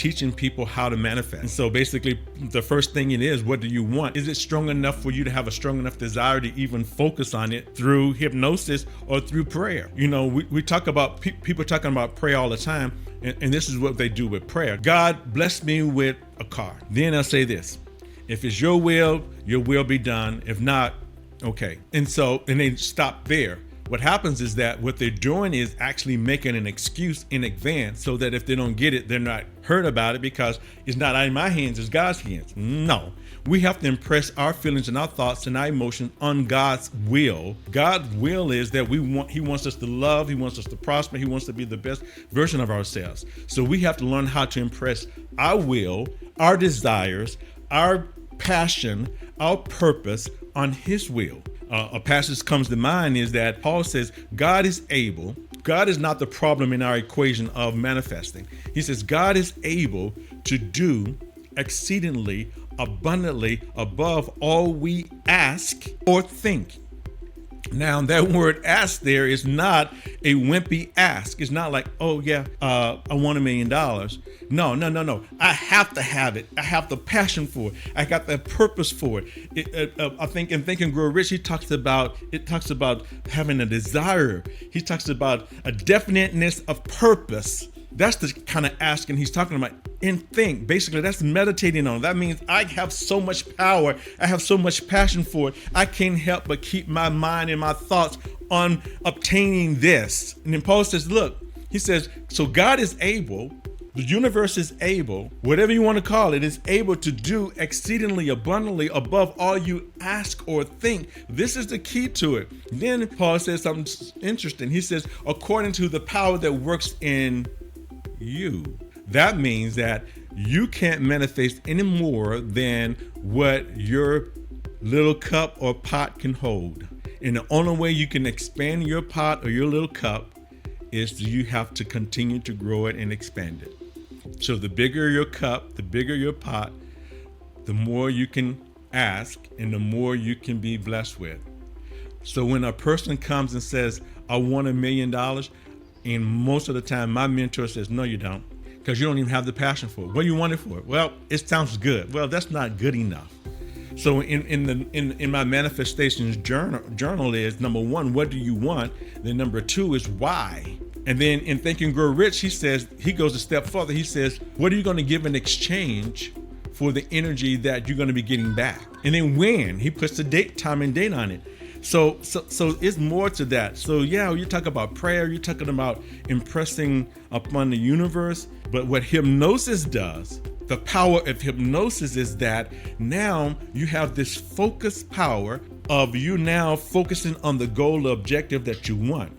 teaching people how to manifest. And so basically the first thing it is, what do you want? Is it strong enough for you to have a strong enough desire to even focus on it through hypnosis or through prayer? You know, we talk about, people talking about prayer all the time, and this is what they do with prayer. God bless me with a car. Then I'll say this: if it's your will be done. If not, okay. And they stop there. What happens is that what they're doing is actually making an excuse in advance so that if they don't get it, they're not hurt about it, because it's not in my hands, it's God's hands. No, we have to impress our feelings and our thoughts and our emotions on God's will. God's will is that He wants us to love, He wants us to prosper, He wants to be the best version of ourselves. So we have to learn how to impress our will, our desires, our passion, our purpose on His will. A passage comes to mind is that Paul says, God is able. God is not the problem in our equation of manifesting. He says, God is able to do exceedingly abundantly above all we ask or think. Now, that word ask there is not a wimpy ask. It's not like, oh yeah, I want $1 million. No. I have to have it. I have the passion for it. I got the purpose for it. I think in Think and Grow Rich, it talks about having a desire. He talks about a definiteness of purpose. That's the kind of asking he's talking about. And think, basically, that's meditating on. That means I have so much power. I have so much passion for it. I can't help but keep my mind and my thoughts on obtaining this. And then Paul says, look, he says, so God is able, the universe is able, whatever you want to call it, is able to do exceedingly abundantly above all you ask or think. This is the key to it. Then Paul says something interesting. He says, according to the power that works in you. That means that you can't manifest any more than what your little cup or pot can hold. And the only way you can expand your pot or your little cup is you have to continue to grow it and expand it. So the bigger your cup, the bigger your pot, the more you can ask and the more you can be blessed with. So when a person comes and says, I want $1 million, and most of the time my mentor says, no, you don't, because you don't even have the passion for it. What do you want it for? Well, it sounds good. Well, that's not good enough. So in my manifestations journal is, number one, what do you want? Then number two is why. And then in Think and Grow Rich, he goes a step further. He says, what are you going to give in exchange for the energy that you're going to be getting back? And then when? He puts the date, time and date on it. So it's more to that. So yeah, you talk about prayer, you're talking about impressing upon the universe. But what hypnosis does, the power of hypnosis, is that now you have this focused power of you now focusing on the goal or objective that you want.